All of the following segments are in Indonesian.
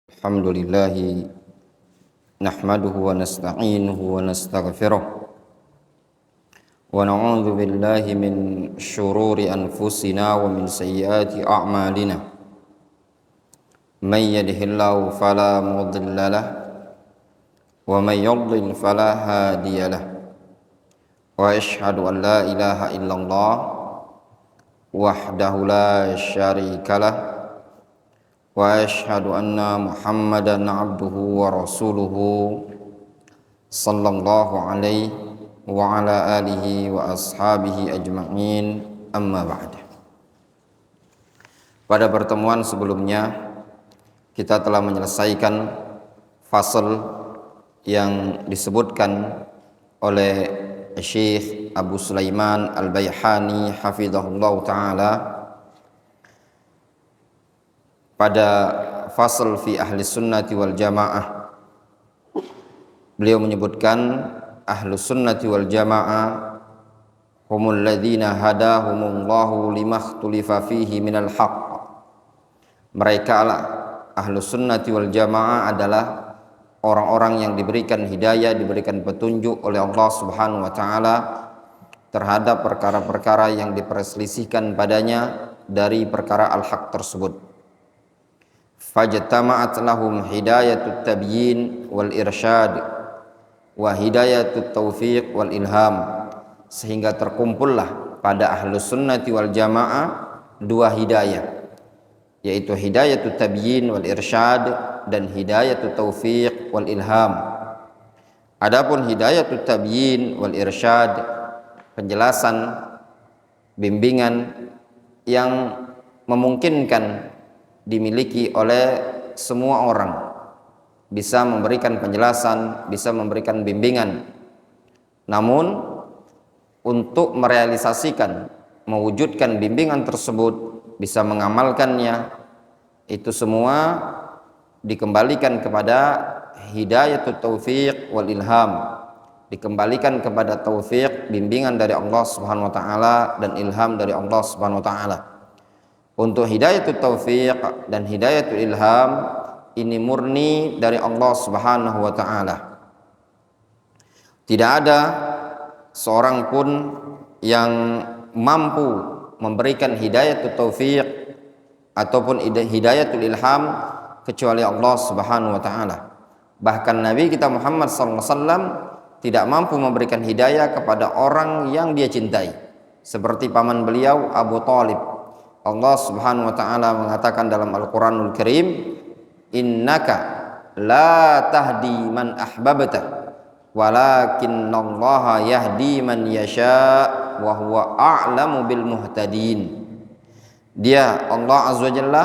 Alhamdulillahi nahmaduhu wa nasta'inuhu wa nastaghfiruh wa na'udzu billahi min syururi anfusina wa min sayyiati a'malina may yahdihillahu fala mudilla lahu wa may yudlil fala hadiya lahu wa asyhadu an la ilaha illallah wahdahu la syarika lahu wa asyhadu anna Muhammadan abduhu wa rasuluhu sallallahu alaihi wa ala alihi wa ashabihi ajma'in, amma ba'd. Pada pertemuan sebelumnya kita telah menyelesaikan fasal yang disebutkan oleh Syekh Abu Sulaiman Al-Baihani hafizahullah ta'ala pada fasal fi ahli sunnati wal jamaah. Beliau menyebutkan ahlu sunnati wal jamaah humul ladzina hadahumullahu limakhtulifa fihi minal haqq. Mereka lah ahlu sunnati wal jamaah adalah orang-orang yang diberikan hidayah, diberikan petunjuk oleh Allah Subhanahu wa taala terhadap perkara-perkara yang diperselisihkan padanya dari perkara al-haq tersebut. Fajtama'at lahum hidayatut tabyin wal irsyad wa hidayatut taufiq wal ilham, sehingga terkumpullah pada ahlus sunnati wal jamaah dua hidayah, yaitu hidayatut tabyin wal irsyad dan hidayatut taufiq wal ilham. Adapun hidayatut tabyin wal irsyad, penjelasan, bimbingan yang memungkinkan dimiliki oleh semua orang, bisa memberikan penjelasan, bisa memberikan bimbingan. Namun untuk merealisasikan, mewujudkan bimbingan tersebut, bisa mengamalkannya, itu semua dikembalikan kepada hidayatut taufiq wal ilham, dikembalikan kepada taufik, bimbingan dari Allah Subhanahu wa taala dan ilham dari Allah Subhanahu wa taala. Untuk hidayatul taufiq dan hidayatul ilham ini murni dari Allah Subhanahu wa taala. Tidak ada seorang pun yang mampu memberikan hidayatul taufiq ataupun hidayatul ilham kecuali Allah Subhanahu wa taala. Bahkan Nabi kita Muhammad sallallahu alaihi wasallam tidak mampu memberikan hidayah kepada orang yang dia cintai, seperti paman beliau Abu Thalib. Allah Subhanahu wa taala mengatakan dalam Al-Qur'anul Karim, innaka la tahdi man ahbabta walakinallaha yahdi man yasha wa huwa a'lamu bil muhtadin. Dia Allah Azza wa Jalla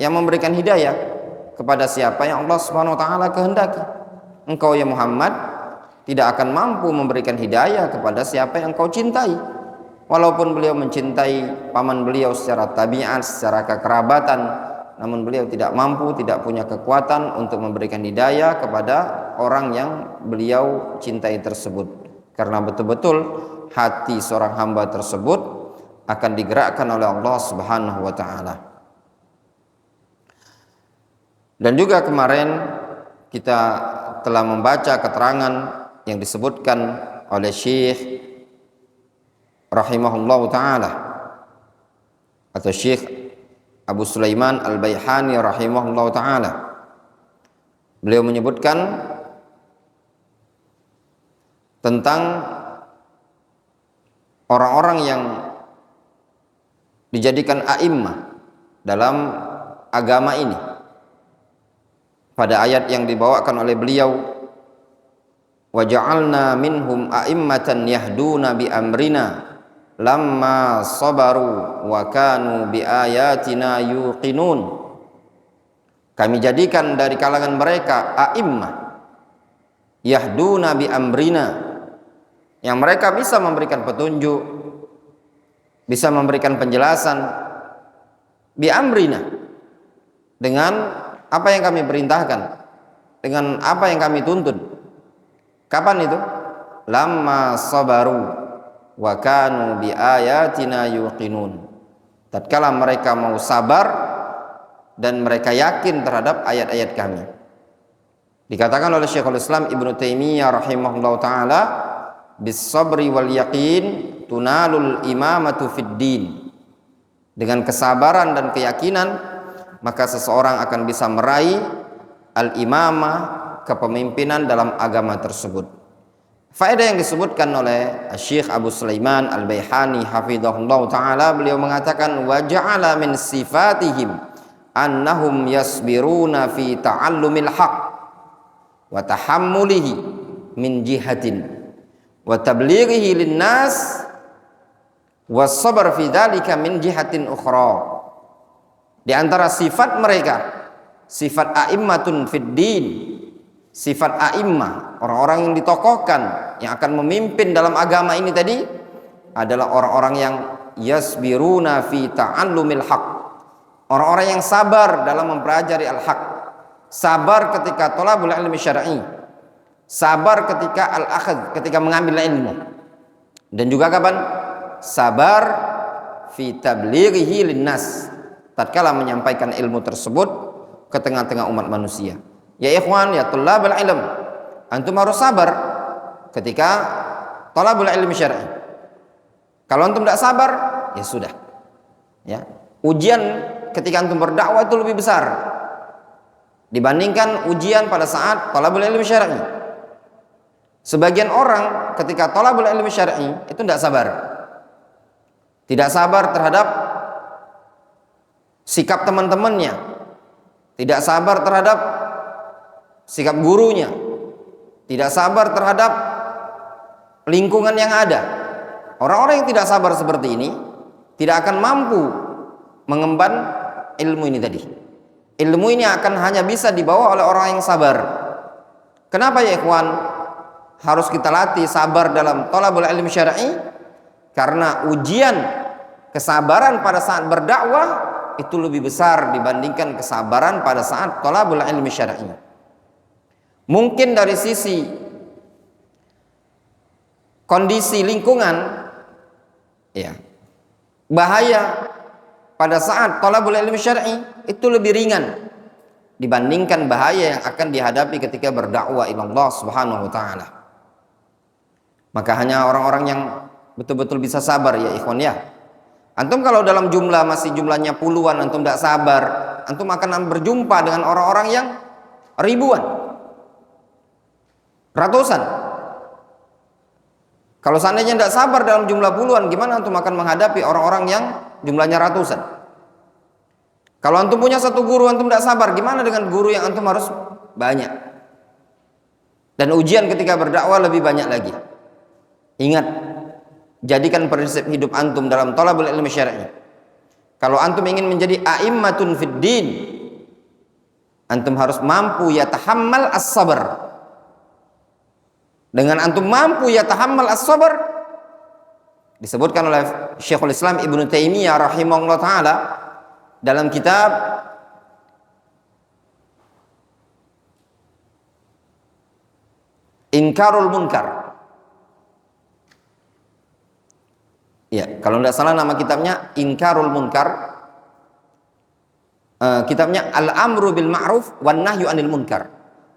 yang memberikan hidayah kepada siapa yang Allah Subhanahu wa taala kehendaki. Engkau ya Muhammad tidak akan mampu memberikan hidayah kepada siapa yang engkau cintai. Walaupun beliau mencintai paman beliau secara tabiat, secara kekerabatan, namun beliau tidak mampu, tidak punya kekuatan untuk memberikan hidayah kepada orang yang beliau cintai tersebut. Karena betul-betul hati seorang hamba tersebut akan digerakkan oleh Allah Subhanahu wa taala. Dan juga kemarin kita telah membaca keterangan yang disebutkan oleh Syekh rahimahullah ta'ala atau Syekh Abu Sulaiman Al-Baihani rahimahullah ta'ala. Beliau menyebutkan tentang orang-orang yang dijadikan a'immah dalam agama ini pada ayat yang dibawakan oleh beliau, wa ja'alna minhum a'immatan yahduna bi amrina lamma sabaru wa kanu bi ayatina yuqinun. Kami jadikan dari kalangan mereka a'immah yahduna bi amrina, yang mereka bisa memberikan petunjuk, bisa memberikan penjelasan bi amrina, dengan apa yang kami perintahkan, dengan apa yang kami tuntun. Kapan itu? Lamma sabaru wa kanu bi ayatina yuqinun. Tatkala mereka mau sabar dan mereka yakin terhadap ayat-ayat kami. Dikatakan oleh Syekhul Islam Ibnu Taimiyah rahimahullahu taala, bis sabri wal yaqin tunalul imamatu fid din. Dengan kesabaran dan keyakinan maka seseorang akan bisa meraih al-imamah, kepemimpinan dalam agama tersebut. Faedah yang disebutkan oleh Syekh Abu Sulaiman Al-Baihani hafizahullah ta'ala, beliau mengatakan wa ja'ala min sifatihim annahum yasbiruna fi ta'allumil haq wa tahammulihi min jihatin wa tablighihi linnas wa sabar fi dzalika min jihatin ukhra. Di antara sifat mereka, sifat a'immatun fid din, sifat a'immah, orang-orang yang ditokohkan, yang akan memimpin dalam agama ini tadi, adalah orang-orang yang yasbiruna fi ta'allumil haq, orang-orang yang sabar dalam mempelajari al-haq, sabar ketika thalabul ilmi syar'i, sabar ketika al-akhadh, ketika mengambil ilmu, dan juga kapan? Sabar fi tablighihi linnas, tatkala menyampaikan ilmu tersebut ke tengah-tengah umat manusia. Ya ikhwan, ya thalabul ilm, antum harus sabar ketika thalabul ilmi syar'i. Kalau antum tidak sabar, ya sudah. Ya, ujian ketika antum berdakwah itu lebih besar dibandingkan ujian pada saat thalabul ilmi syar'i. Sebagian orang ketika thalabul ilmi syar'i itu tidak sabar. Tidak sabar terhadap sikap teman-temannya, tidak sabar terhadap sikap gurunya, tidak sabar terhadap lingkungan yang ada. Orang-orang yang tidak sabar seperti ini tidak akan mampu mengemban ilmu ini tadi. Ilmu ini akan hanya bisa dibawa oleh orang yang sabar. Kenapa ya ikhwan harus kita latih sabar dalam thalabul ilmi syar'i? Karena ujian kesabaran pada saat berdakwah itu lebih besar dibandingkan kesabaran pada saat thalabul ilmi syar'i. Mungkin dari sisi kondisi lingkungan, ya, bahaya pada saat thalabul ilmi syar'i itu lebih ringan dibandingkan bahaya yang akan dihadapi ketika berdakwah ila Allah Subhanahu wa taala. Maka hanya orang-orang yang betul-betul bisa sabar ya ikhwan ya. Antum kalau dalam jumlah masih jumlahnya puluhan, antum tidak sabar, antum akan berjumpa dengan orang-orang yang ribuan, ratusan. Kalau seandainya tidak sabar dalam jumlah puluhan, gimana antum akan menghadapi orang-orang yang jumlahnya ratusan? Kalau antum punya satu guru, antum tidak sabar, gimana dengan guru yang antum harus banyak? Dan ujian ketika berdakwah lebih banyak lagi. Ingat, jadikan prinsip hidup antum dalam thalabul ilmi syar'i. Kalau antum ingin menjadi a'immatun fid din, antum harus mampu yatahammal as-sabr. Dengan antum mampu yatahammal as-sabr, disebutkan oleh Syekhul Islam Ibnu Taimiyah rahimahullah taala dalam kitab Inkarul Munkar. Ya, kalau tidak salah nama kitabnya Inkarul Munkar. Kitabnya Al-Amru bil Ma'ruf wan Nahyu 'anil Munkar.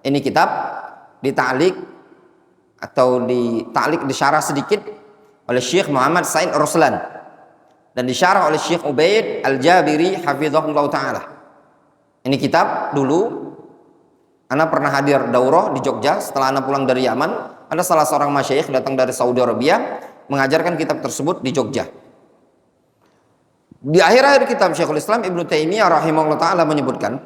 Ini kitab dita'liq atau disyarah sedikit oleh Syekh Muhammad Said Ruslan dan disyarah oleh Syekh Ubaid Al-Jabiri hafizahullah taala. Ini kitab dulu ana pernah hadir daurah di Jogja setelah ana pulang dari Yaman. Ada salah seorang masyayikh datang dari Saudi Arabia mengajarkan kitab tersebut di Jogja. Di akhir-akhir kitab Syekhul Islam Ibnu Taimiyah rahimahullah taala menyebutkan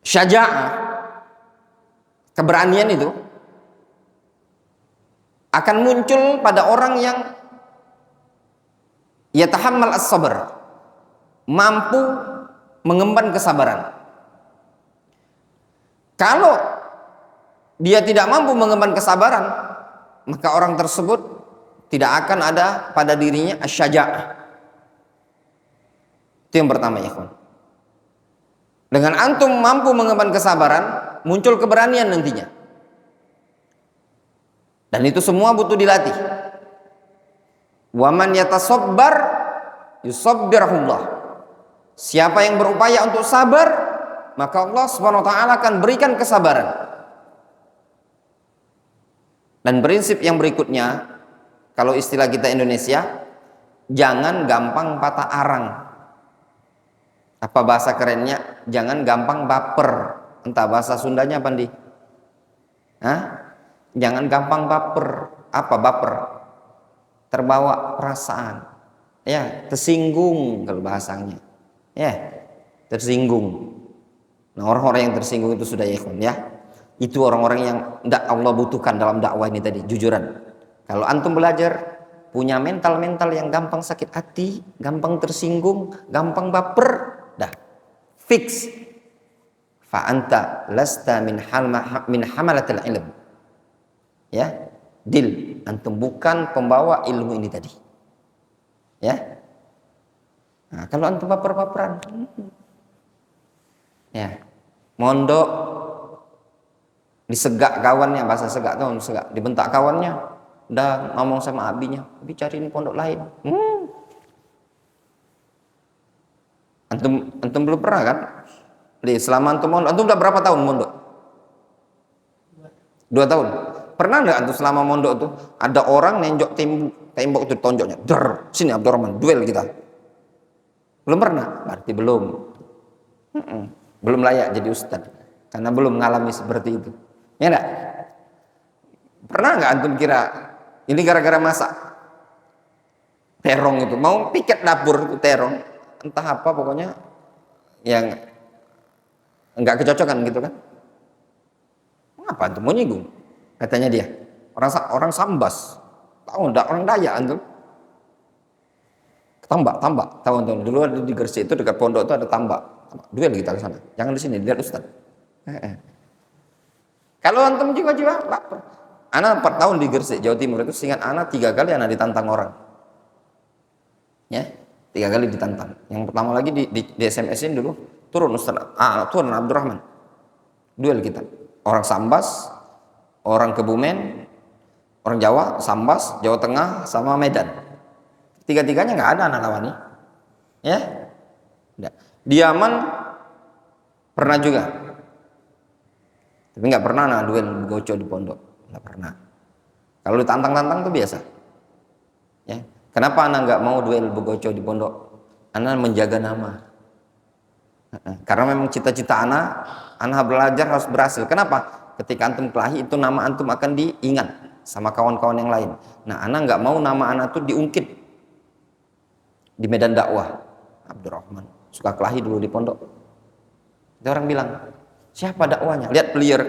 syaja'ah, keberanian itu akan muncul pada orang yang yatahammal as-sabr, mampu mengemban kesabaran. Kalau dia tidak mampu mengemban kesabaran, maka orang tersebut tidak akan ada pada dirinya asy-syaja'ah. Itu yang pertama ya kawan. Dengan antum mampu mengemban kesabaran, muncul keberanian nantinya. Dan itu semua butuh dilatih. Wa man yatasabbar yusabbirahullah. Siapa yang berupaya untuk sabar, maka Allah Subhanahu wa taala akan berikan kesabaran. Dan prinsip yang berikutnya, kalau istilah kita Indonesia, jangan gampang patah arang. Apa bahasa kerennya? Jangan gampang baper. Entah bahasa Sundanya apa nih? Jangan gampang baper. Apa baper? Terbawa perasaan. Ya, tersinggung kalau bahasanya. Ya, tersinggung. Nah, orang-orang yang tersinggung itu sudah ikhwan ya. Itu orang-orang yang tidak Allah butuhkan dalam dakwah ini tadi, jujuran. Kalau antum belajar punya mental-mental yang gampang sakit hati, gampang tersinggung, gampang baper, dah fix. Fa anta lasta min hamalatil ilm. Ya, deal. Antum bukan pembawa ilmu ini tadi. Ya. Nah, kalau antum baper-baperan, ya, mondok disegak kawannya, bahasa segak tuh, segak, dibentak kawannya, udah ngomong sama abinya, abi cariin pondok lain. Antum belum pernah kan? Selama antum mondok, antum udah berapa tahun mondok? 2 tahun. Pernah nggak antum selama mondok tuh ada orang nenjok tembok itu tonjoknya, der, sini Abdurrahman, duel kita. Belum pernah? Berarti belum. Belum layak jadi ustad, karena belum mengalami seperti itu. Ya enggak? Pernah nggak antum kira ini gara-gara masak terong itu, mau piket dapur itu terong, entah apa pokoknya yang nggak kecocokan gitu kan? Apa antum mau nyinggung? Katanya dia orang Sambas, tahu enggak, orang Dayak antum? Tambak tahu antum? Dulu ada di Gresik itu dekat pondok itu ada tambak. Duel kita ke sana. Jangan di sini, lihat ustad. Kalau antum jiwa-jiwa lapar. Ana 4 tahun di Gresik, Jawa Timur itu, seingat ana 3 kali ana ditantang orang. Ya, 3 kali ditantang. Yang pertama lagi di SMS-in dulu, turun Ustaz, turun Abdurrahman. Duel kita. Orang Sambas, orang Kebumen, orang Jawa, Sambas, Jawa Tengah, sama Medan. Tiga-tiganya nggak ada anak lawani. Ya. Di Yaman pernah juga. Tapi nggak pernah nah duel begoco di pondok, nggak pernah. Kalau ditantang-tantang tuh biasa. Ya, kenapa anak nggak mau duel begoco di pondok? Anak menjaga nama. Karena memang cita-cita anak belajar harus berhasil. Kenapa? Ketika antum kelahi itu nama antum akan diingat sama kawan-kawan yang lain. Nah, anak nggak mau nama anak tuh diungkit di medan dakwah. Abdurrahman suka kelahi dulu di pondok. Ada orang bilang, siapa dakwanya? Lihat player.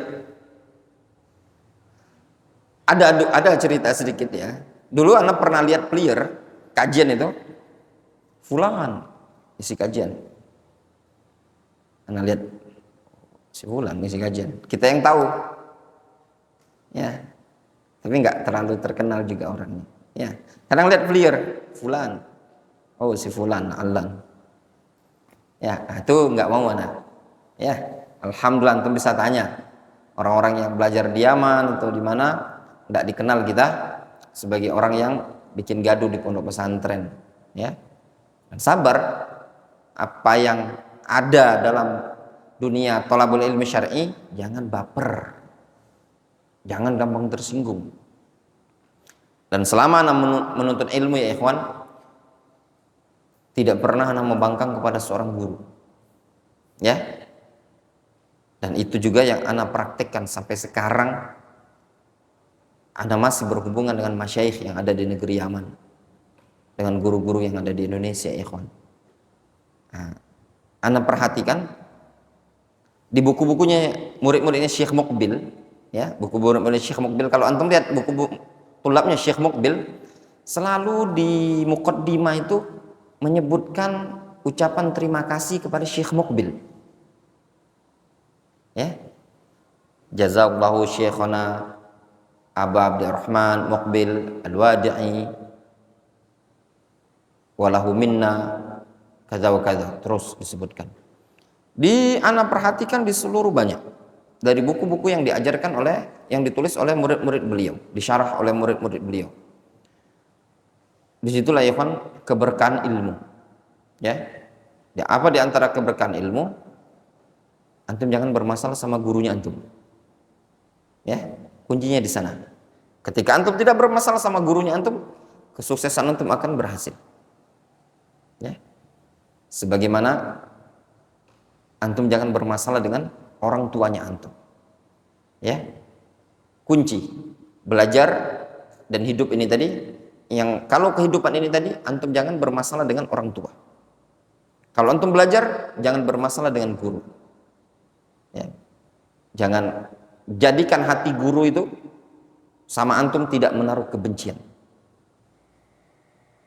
Ada cerita sedikit ya. Dulu anak pernah lihat player kajian itu, Fulan isi kajian. Anak lihat si Fulan isi kajian. Kita yang tahu, ya. Tapi nggak terlalu terkenal juga orangnya. Ya. Kadang lihat player Fulan, oh si Fulan Alan. Ya, itu nggak mau anak. Ya, alhamdulillah antum bisa tanya orang-orang yang belajar di Yaman atau di mana, nggak dikenal kita sebagai orang yang bikin gaduh di pondok pesantren. Ya, dan sabar. Apa yang ada dalam dunia thalabul ilmi syar'i, jangan baper, jangan gampang tersinggung. Dan selama anak menuntut ilmu ya ikhwan, tidak pernah anak membangkang kepada seorang guru. Ya. Dan itu juga yang anak praktekkan sampai sekarang. Anak masih berhubungan dengan masyayikh yang ada di negeri Yaman, dengan guru-guru yang ada di Indonesia ya ikhwan. Nah, anak perhatikan di buku-bukunya murid-muridnya Syekh Muqbil, ya, buku murid-murid Syekh Muqbil, kalau antum lihat buku tulabnya Syekh Muqbil, selalu di muqaddimah itu menyebutkan ucapan terima kasih kepada Syekh Muqbil. Ya. Jazakallahu Syekhana Aba Abdurrahman Muqbil Al-Wadi'i walahu minna kaza wa kaza, terus disebutkan. Anak perhatikan di seluruh banyak dari buku-buku yang diajarkan yang ditulis oleh murid-murid beliau, disyarah oleh murid-murid beliau. Disitulah ya kan keberkahan ilmu. Ya. Apa di antara keberkahan ilmu? Antum jangan bermasalah sama gurunya antum. Ya, kuncinya di sana. Ketika antum tidak bermasalah sama gurunya antum, kesuksesan antum akan berhasil. Ya. Sebagaimana antum jangan bermasalah dengan orang tuanya antum. Ya. Kunci belajar dan hidup ini tadi, yang kalau kehidupan ini tadi antum jangan bermasalah dengan orang tua. Kalau antum belajar jangan bermasalah dengan guru. Ya. Jangan jadikan hati guru itu sama antum tidak menaruh kebencian.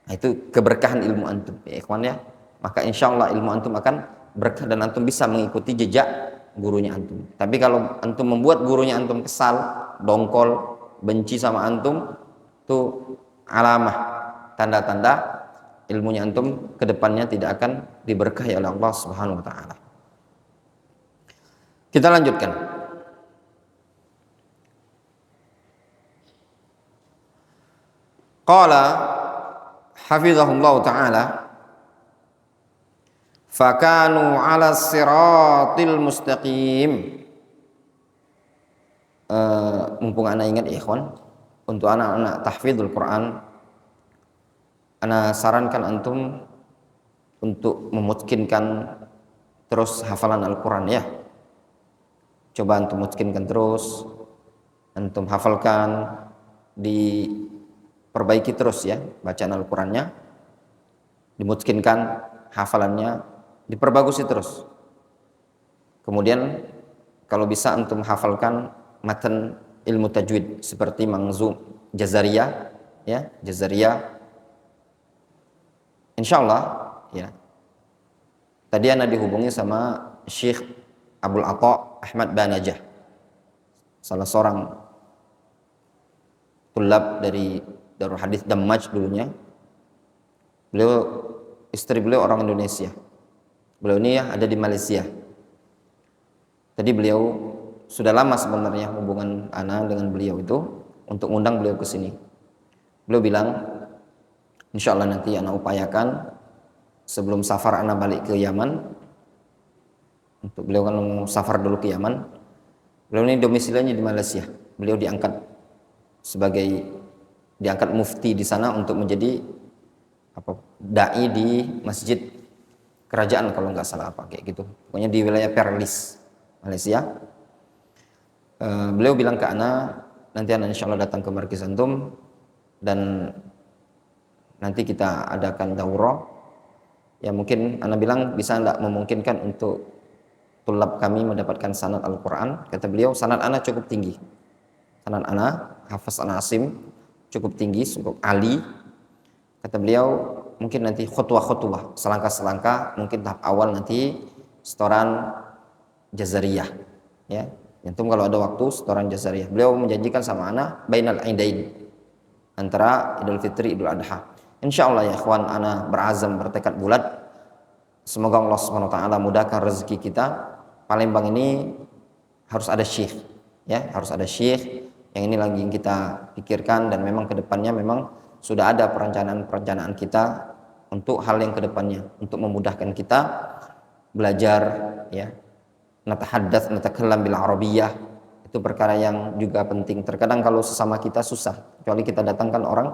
Nah, itu keberkahan ilmu antum, ya ikhwan ya. Maka insya Allah ilmu antum akan berkah dan antum bisa mengikuti jejak gurunya antum. Tapi kalau antum membuat gurunya antum kesal, dongkol, benci sama antum, itu alamah, tanda-tanda ilmunya antum kedepannya tidak akan diberkahi oleh Allah Subhanahu wa taala. Kita lanjutkan. Qala hafizahullah taala, fakanu ala siratil mustaqim. Mumpung anak ingat ikhwan, untuk anak-anak tahfidzul Quran, ana sarankan antum untuk memutkinkan terus hafalan Al-Quran ya. Coba antum mutkinkan terus, antum hafalkan, diperbaiki terus ya bacaan Al-Qurannya, dimutkinkan hafalannya, diperbagusi terus. Kemudian kalau bisa antum hafalkan matan ilmu tajwid seperti Manzum Jazariyah ya, Jazariyah. Insyaallah ya. Tadi ana dihubungi sama Syekh Abdul Atha Ahmad Banajah, salah seorang tulab dari Darul Hadits Dammaj dulunya. Istri beliau orang Indonesia. Beliau ini ya ada di Malaysia. Tadi beliau sudah lama sebenarnya hubungan ana dengan beliau itu untuk undang beliau ke sini. Beliau bilang, insya Allah nanti ana upayakan sebelum safar ana balik ke Yaman. Untuk beliau kan mau safar dulu ke Yaman. Beliau ini domisilinya di Malaysia. Beliau diangkat mufti di sana untuk menjadi dai di masjid kerajaan kalau nggak salah kayak gitu. Pokoknya di wilayah Perlis, Malaysia. Beliau bilang ke ana, nanti ana insya Allah datang ke markis antum dan nanti kita adakan daurah. Ya mungkin ana bilang bisa enggak memungkinkan untuk tulab kami mendapatkan sanad Al-Quran. Kata beliau, sanad ana cukup tinggi. Sanad ana, Hafiz An-Asim cukup tinggi, cukup ali. Kata beliau, mungkin nanti khutbah-khutbah, selangkah-selangkah, mungkin tahap awal nanti setoran Jazariyah. Ya, antum kalau ada waktu setoran Jazariyah. Beliau menjanjikan sama ana bainal aidain, antara Idul Fitri, Idul Adha. Insyaallah ya ikhwan, ana berazam bertekad bulat. Semoga Allah Subhanahu wa taala mudahkan rezeki kita. Palembang ini harus ada syekh, ya, harus ada syekh. Yang ini lagi yang kita pikirkan dan memang kedepannya memang sudah ada perencanaan kita untuk hal yang kedepannya, untuk memudahkan kita belajar, ya, natahaddath natakallam bil arabiyyah. Itu perkara yang juga penting. Terkadang kalau sesama kita susah, kecuali kita datangkan orang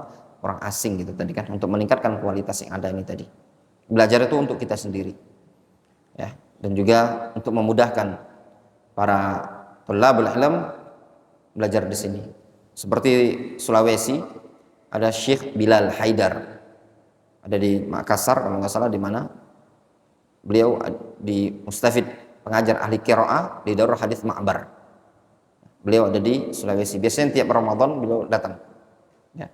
asing gitu tadi kan, untuk meningkatkan kualitas yang ada ini tadi. Belajar itu untuk kita sendiri, ya, dan juga untuk memudahkan para thalabul ilm belajar di sini. Seperti Sulawesi ada Syekh Bilal Haidar, ada di Makassar kalau nggak salah, di mana beliau di Mustafid, pengajar ahli qiraah di Darul Hadits Ma'bar. Beliau ada di Sulawesi. Biasanya tiap Ramadan beliau datang. Ya.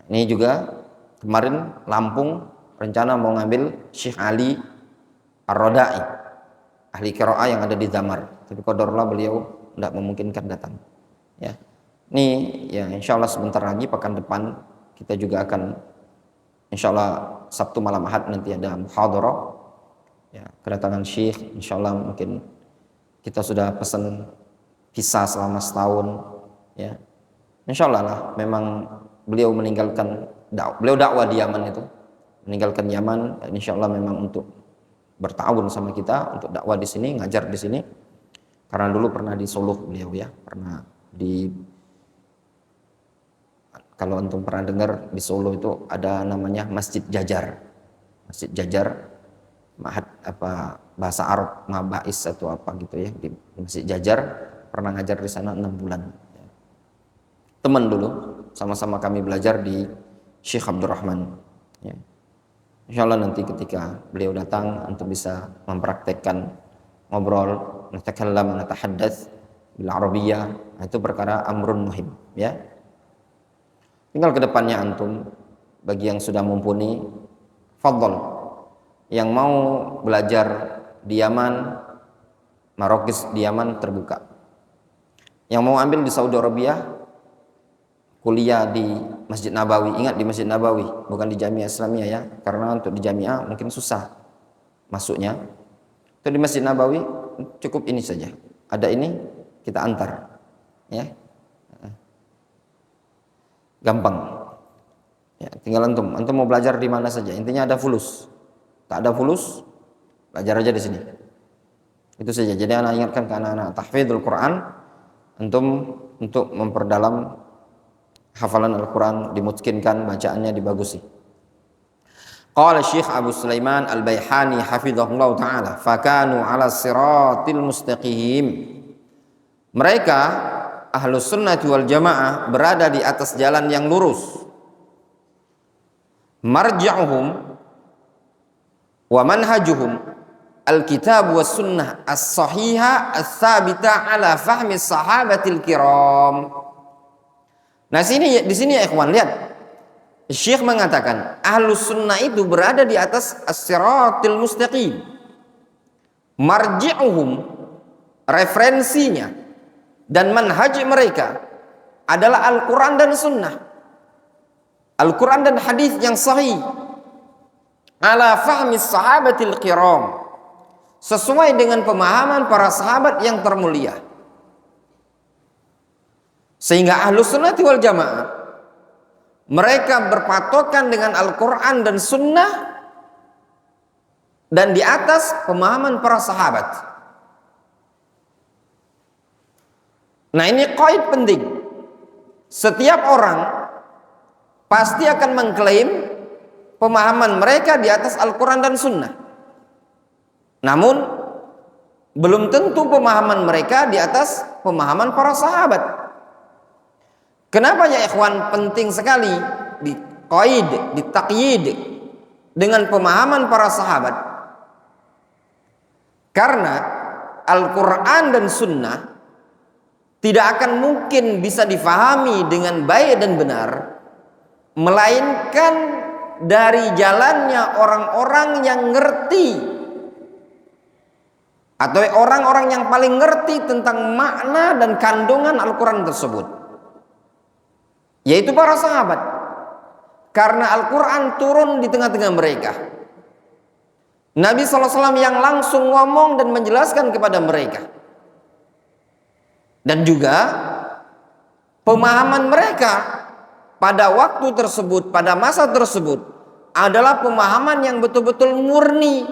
Ini juga kemarin Lampung rencana mau ngambil Syekh Ali Ar-Rodai, ahli qiraah yang ada di Damar. Tapi qadarullah beliau tidak memungkinkan datang. Ya. Ini ya insya Allah sebentar lagi pekan depan kita juga akan insya Allah Sabtu malam Ahad nanti ada muhadharah. Ya, kedatangan Syekh, insya Allah mungkin kita sudah pesan visa selama setahun. Ya. Insya Allah lah, memang beliau meninggalkan beliau dakwah di Yaman itu meninggalkan Yaman, insya Allah memang untuk bertahun sama kita untuk dakwah di sini, ngajar di sini. Karena dulu pernah di Solo beliau ya, pernah di, kalau antum pernah dengar di Solo itu ada namanya Masjid Jajar. Masjid Jajar, Mahat apa bahasa Arab Mabais atau apa gitu ya, di Masjid Jajar, pernah ngajar di sana 6 bulan. Teman dulu, sama-sama kami belajar di Syekh Abdurrahman. Ya. Insya Allah nanti ketika beliau datang untuk bisa mempraktekkan ngobrol, natakallam, natahaddath bil Arabiyyah, itu perkara amrun muhim ya. Tinggal ke depannya antum, bagi yang sudah mumpuni, fadhol. Yang mau belajar di Yaman, Marokis di Yaman terbuka. Yang mau ambil di Saudi Arabia, kuliah di Masjid Nabawi. Ingat, di Masjid Nabawi, bukan di Jamiah Islamiyah ya, karena untuk di Jamiah mungkin susah masuknya. Itu di Masjid Nabawi cukup ini saja. Ada ini kita antar ya. Gampang. Ya, tinggal antum mau belajar di mana saja. Intinya ada fulus. Tak ada fulus, belajar aja di sini. Itu saja. Jadi anak ingatkan ke anak-anak tahfidzul Quran, antum untuk memperdalam hafalan Al-Quran, dimungkinkan bacaannya dibagusi. Qala Syekh Abu Sulaiman Al-Baihani hafizahullah ta'ala, fakanu ala siratil mustaqim. Mereka Ahlus Sunnati wal Jamaah berada di atas jalan yang lurus. Marja'uhum wa manhajuhum al-kitab was sunnah as-sahihah as-sabita ala fahmi sahabatil kiram. Nah di sini ya ikhwan, lihat. Syekh mengatakan Ahlus Sunnah itu berada di atas as-siratil mustaqim. Marji'uhum, referensinya dan manhaj mereka adalah Al-Quran dan Sunnah, Al-Quran dan hadis yang sahih, ala fahmi sahabatil kiram, sesuai dengan pemahaman para sahabat yang termulia. Sehingga Ahlus Sunnati wal Jamaah mereka berpatokan dengan Al-Quran dan Sunnah dan di atas pemahaman para sahabat. Nah ini qaid penting. Setiap orang pasti akan mengklaim pemahaman mereka di atas Al-Quran dan Sunnah. Namun belum tentu pemahaman mereka di atas pemahaman para sahabat. Kenapa ya ikhwan penting sekali di qaid, di taqyid dengan pemahaman para sahabat? Karena Al-Quran dan Sunnah tidak akan mungkin bisa difahami dengan baik dan benar melainkan dari jalannya orang-orang yang ngerti, atau orang-orang yang paling ngerti tentang makna dan kandungan Al-Quran tersebut, yaitu para sahabat. Karena Al-Quran turun di tengah-tengah mereka, Nabi SAW yang langsung ngomong dan menjelaskan kepada mereka, dan juga pemahaman mereka pada waktu tersebut, pada masa tersebut adalah pemahaman yang betul-betul murni,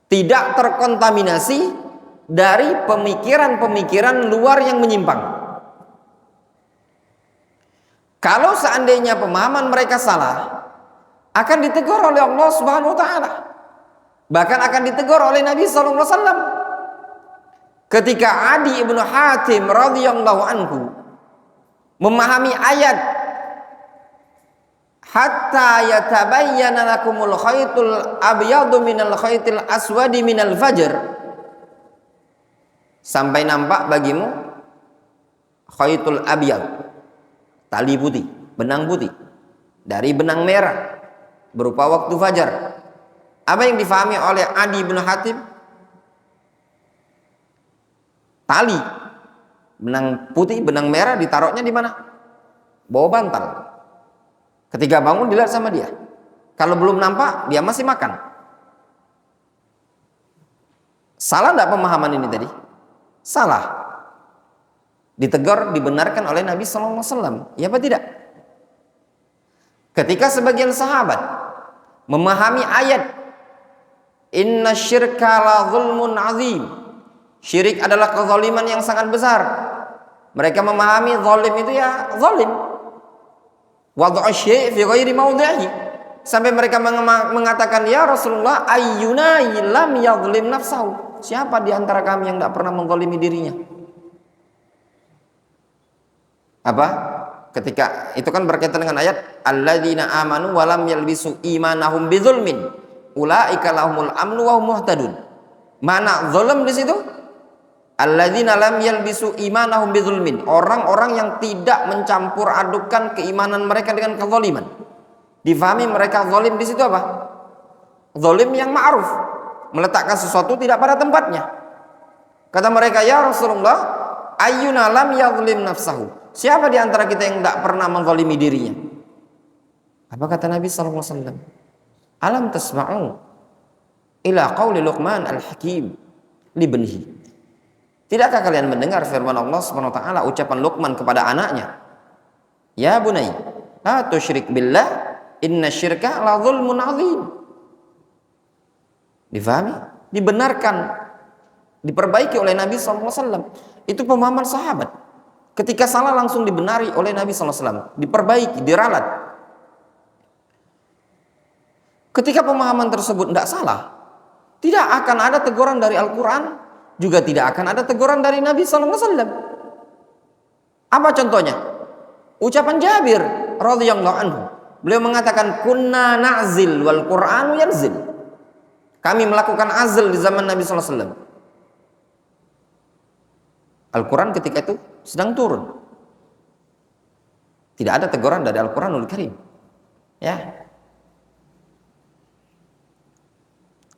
tidak terkontaminasi dari pemikiran-pemikiran luar yang menyimpang. Kalau seandainya pemahaman mereka salah, akan ditegur oleh Allah Subhanahu wa taala. Bahkan akan ditegur oleh Nabi sallallahu alaihi wasallam. Ketika Adi ibnu Hatim radhiyallahu anhu memahami ayat hatta yatabayyana lakumul khaytul abyadu minal khaytil aswadi minal fajr, sampai nampak bagimu khaytul abyad, tali putih, benang putih dari benang merah berupa waktu fajar. Apa yang difahami oleh Adi bin Hatim? Tali benang putih, benang merah ditaruhnya di mana? Bawah bantal. Ketika bangun dilihat sama dia. Kalau belum nampak, dia masih makan. Salah enggak pemahaman ini tadi? Salah. Ditegur, dibenarkan oleh Nabi SAW. Ya apa tidak? Ketika sebagian sahabat memahami ayat inna syirka la zulmun azim, syirik adalah kezaliman yang sangat besar, mereka memahami zalim itu ya zalim, wad'a syai' fi ghairi mawdi'ihi, sampai mereka mengatakan, ya Rasulullah, ayyuna lam yadhlim nafsahu, siapa di antara kami yang tidak pernah menzalimi dirinya? Apa? Ketika itu kan berkaitan dengan ayat alladzina amanu wa lam yalbisu imanahum bidzulmin ulaika lahumul amnu wa hum muhtadun. Mana zalim di situ? Alladzina lam yalbisu imanahum bidzulmin, orang-orang yang tidak mencampur adukan keimanan mereka dengan kezaliman. Difahami mereka zalim di situ apa? Zalim yang ma'ruf, meletakkan sesuatu tidak pada tempatnya. Kata mereka, ya Rasulullah, ayyuna lam yadhlim nafsahu, siapa di antara kita yang tidak pernah menzalimi dirinya? Apa kata Nabi SAW? Alam tasma'u ila qawli Luqman al-Hakim libnihi, tidakkah kalian mendengar firman Allah SWT, ucapan Luqman kepada anaknya, ya bunai la tusyrik billah inna syirka la zulmun azim. Difahami, dibenarkan, diperbaiki oleh Nabi SAW. Itu pemahaman sahabat. Ketika salah langsung dibenari oleh Nabi SAW, diperbaiki, diralat. Ketika pemahaman tersebut tidak salah, tidak akan ada teguran dari Al-Quran, juga tidak akan ada teguran dari Nabi SAW. Apa contohnya? Ucapan Jabir radhiyallahu anhu, beliau mengatakan, kunna na'zil wal Qur'anu yanzil, kami melakukan azl di zaman Nabi SAW. Al-Quran ketika itu sedang turun. Tidak ada teguran dari Al-Quranul Karim. Ya.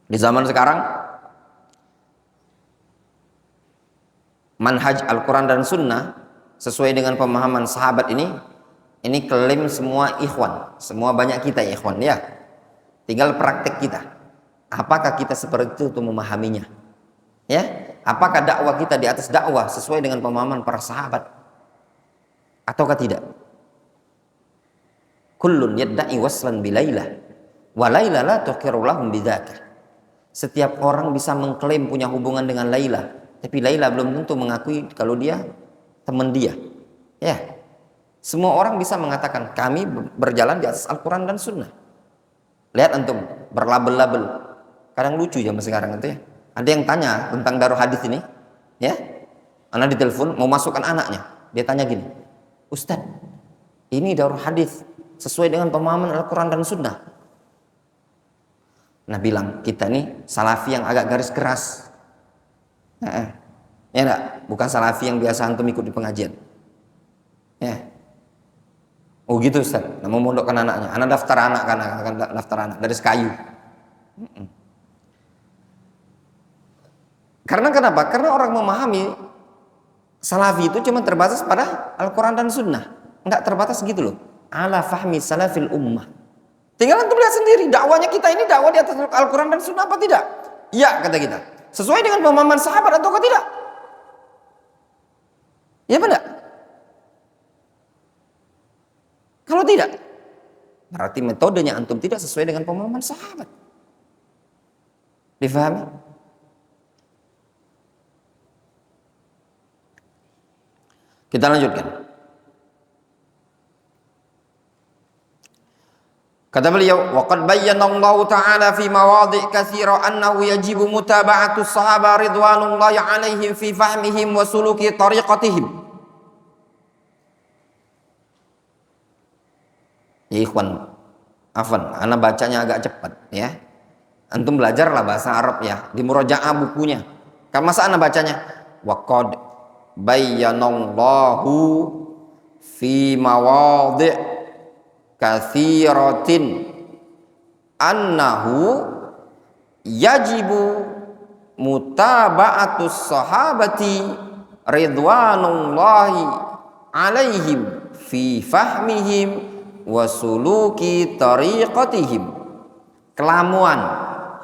Di zaman sekarang, manhaj Al-Quran dan Sunnah sesuai dengan pemahaman sahabat ini klaim semua ikhwan, semua banyak kita ikhwan ya. Tinggal praktek kita. Apakah kita seperti itu untuk memahaminya? Ya, apakah dakwah kita di atas dakwah sesuai dengan pemahaman para sahabat ataukah tidak? Kullun yadda'i waslan bilailah wa laila la tuqiru lahum bidzaka. Setiap orang bisa mengklaim punya hubungan dengan Laila, tapi Laila belum tentu mengakui kalau dia teman dia. Ya. Semua orang bisa mengatakan kami berjalan di atas Al-Quran dan Sunnah. Lihat antum, berlabel-label. Kadang lucu zaman sekarang itu ya. Ada yang tanya tentang Darul Hadis ini, ya. Anak ditelepon mau masukkan anaknya. Dia tanya gini, Ustadz, ini Darul Hadis sesuai dengan pemahaman Al-Quran dan Sunnah? Nah bilang, kita nih salafi yang agak garis keras. Ya enggak? Bukan salafi yang biasa antum ikut di pengajian. Ya. Oh gitu Ustadz, nah, mau mondokkan anaknya. Anak daftar anak kan, akan daftar anak dari Sekayu. Karena kenapa? Karena orang memahami salafi itu cuma terbatas pada Al-Quran dan Sunnah, nggak terbatas gitu loh. Ala fahmi salafil ummah. Tinggal antum lihat sendiri, dakwanya kita ini dakwah di atas Al-Quran dan Sunnah apa tidak? Ya kata kita. Sesuai dengan pemahaman sahabat atau tidak? Ya benar. Kalau tidak, berarti metodenya antum tidak sesuai dengan pemahaman sahabat. Difahami? Kita lanjutkan. Kata beliau, waqad bayyana Allah Ta'ala fi mawadhi' katsira annahu yajibu mutaba'atu sahabat ridwanullahi 'alaihim fi fahmihim wa suluki tariqatihim. Ya ikhwan, afwan, ana bacanya agak cepat ya. Antum belajarlah bahasa Arab ya, di murajaah bukunya. Kan masa ana bacanya waqad bayyanallahu fi mawadhi' katsiratin annahu yajibu mutaba'atus sahabati ridwanullahi alaihim fi fahmihim wa suluki tariqatihim. Kelamuan,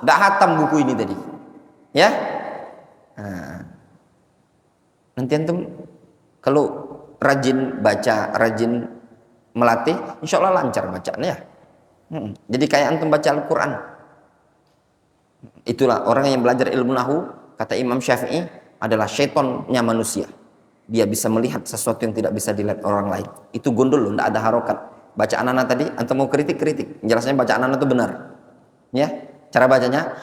ndak hatam buku ini tadi ya. Nah, nanti antum kalau rajin baca, rajin melatih, insya Allah lancar bacaannya. Jadi kayak antum baca Al-Quran. Itulah orang yang belajar ilmu nahu, kata Imam Syafi'i, adalah syaitonnya manusia. Dia bisa melihat sesuatu yang tidak bisa dilihat orang lain. Itu gondol loh, tidak ada harokat. Bacaan anak tadi, antum mau kritik. Jelasnya bacaan anak itu benar. Ya, cara bacanya.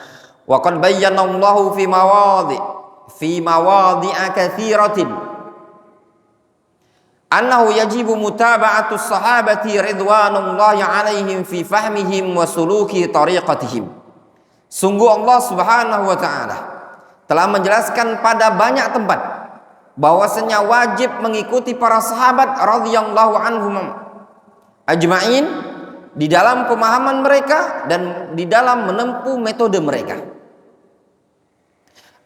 Wa qad bayyana Allahu fi mawadhi'a katsiratin annahu yajibu mutaba'atu sahabati ridwanullahi 'alaihim fi fahmihim wa suluki tariqatihim. Sungguh Allah Subhanahu wa taala telah menjelaskan pada banyak tempat bahwasanya wajib mengikuti para sahabat radhiyallahu anhum ajma'in di dalam pemahaman mereka dan di dalam menempuh metode mereka.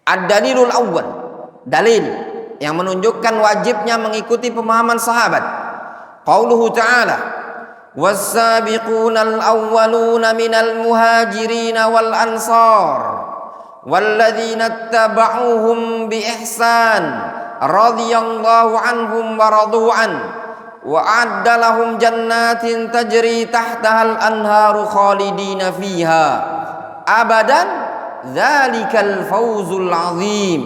Ad-dalilul awwal, dalil yang menunjukkan wajibnya mengikuti pemahaman sahabat. Qauluhu ta'ala, was-sabiqunal awwaluna minal muhajirin wal ansar walladzina ittaba'uuhum bi ihsan radhiyallahu anhum wa radu an wa a'adda lahum jannatin tajri tahtahal anharu khalidina fiha abadan dzalikal fawzul azim.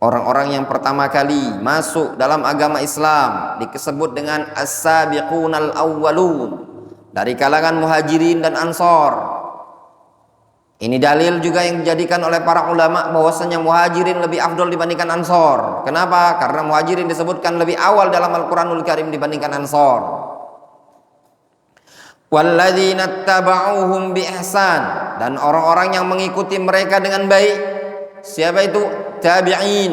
Orang-orang yang pertama kali masuk dalam agama Islam disebut dengan as-sabiqunal awwalun, dari kalangan muhajirin dan ansor. Ini dalil juga yang dijadikan oleh para ulama bahwasanya muhajirin lebih afdol dibandingkan ansor. Kenapa? Karena muhajirin disebutkan lebih awal dalam Al-Quranul Karim dibandingkan ansor. Walladzina ittaba'uuhum bi ihsan, dan orang-orang yang mengikuti mereka dengan baik. Siapa itu? Tabi'in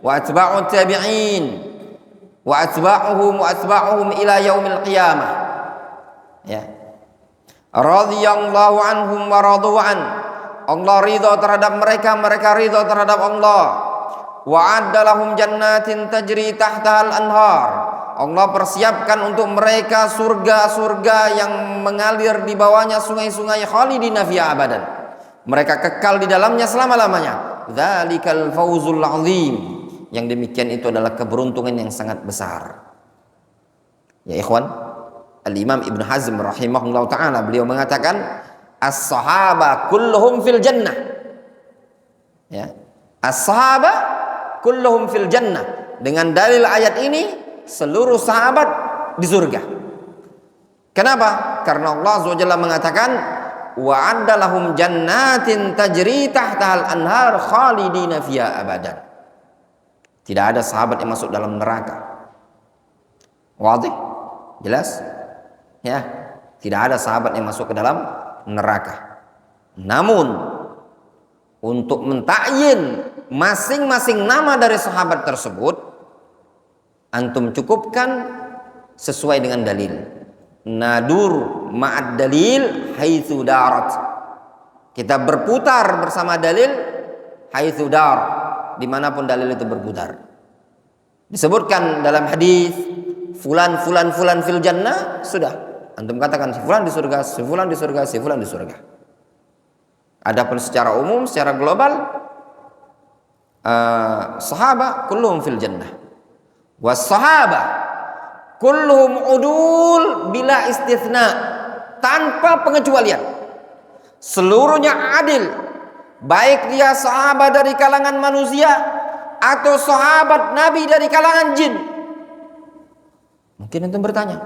wa atba'ut tabi'in wa atba'uhum ila yaumil qiyamah. Ya. Radhiyallahu anhum wa radu an. Allah ridha terhadap mereka, mereka ridha terhadap Allah. Wa adda lahum jannatin tajri tahtahal anhar. Allah persiapkan untuk mereka surga-surga yang mengalir di bawahnya sungai-sungai khalidina fiha abadan. Mereka kekal di dalamnya selama-lamanya. Dzalikal fawzul azim. Yang demikian itu adalah keberuntungan yang sangat besar. Ya ikhwan, Al-Imam Ibn Hazm rahimahullah ta'ala, beliau mengatakan as-sahaba kulluhum fil jannah. Ya. As-sahaba kulluhum fil jannah. Dengan dalil ayat ini seluruh sahabat di surga. Kenapa? Karena Allah SWT mengatakan wa'adda lahum jannatin tajri tahtahal anhar khalidina fiha abadan. Tidak ada sahabat yang masuk dalam neraka. Wadih? Jelas? Ya, tidak ada sahabat yang masuk ke dalam neraka. Namun untuk mentakyin masing-masing nama dari sahabat tersebut, antum cukupkan sesuai dengan dalil. Nadur ma'ad dalil haitsu darat. Kita berputar bersama dalil haitsu dar, dimanapun dalil itu berputar. Disebutkan dalam hadis fulan fil jannah, sudah antum katakan si fulan di surga, si fulan di surga, si fulan di surga. Adapun secara umum, secara global, sahabat kulluhum fil jannah. Was sahaba kulluhum udul bila istitsna, tanpa pengecualian. Seluruhnya adil, baik dia sahabat dari kalangan manusia atau sahabat Nabi dari kalangan jin. Mungkin antum bertanya,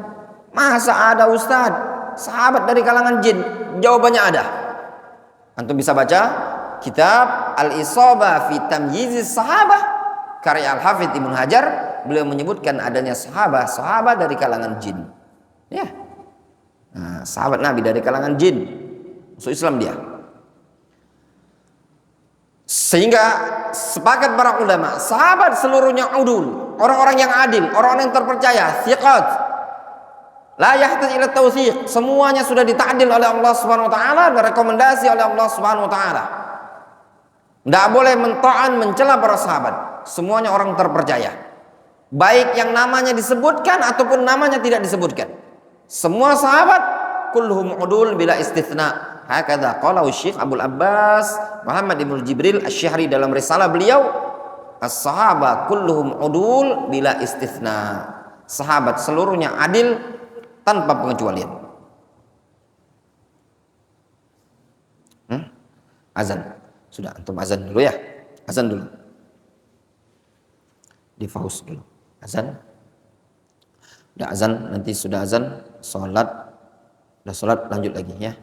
masa ada ustaz sahabat dari kalangan jin? Jawabannya ada. Antum bisa baca kitab Al-Isabah fi Tamyiziz Sahabah karya Al-Hafidz Ibnu Hajar. Beliau menyebutkan adanya sahabat dari kalangan jin. Ya. Nah, sahabat Nabi dari kalangan jin. Masuk Islam dia. Sehingga sepakat para ulama, sahabat seluruhnya udul, orang-orang yang adil, orang-orang yang terpercaya, thiqat. La yahtaj ila tawthiq, semuanya sudah ditadil oleh Allah Subhanahu wa taala, direkomendasi oleh Allah Subhanahu wa taala. Tidak boleh mentaan, mencela para sahabat. Semuanya orang terpercaya. Baik yang namanya disebutkan ataupun namanya tidak disebutkan. Semua sahabat kulluhum udul bila istitsna. Hakadha qala Syekh Abdul Abbas Muhammad Ibnu Jibril Asy-Syahri dalam risalah beliau, as-sahaba kulluhum udul bila istitsna. sahabat seluruhnya adil tanpa pengecualian. Azan. Sudah, antum azan dulu ya. Azan dulu. Di faus dulu. Azan. Udah azan, nanti sudah azan, sholat. Udah sholat lanjut lagi ya.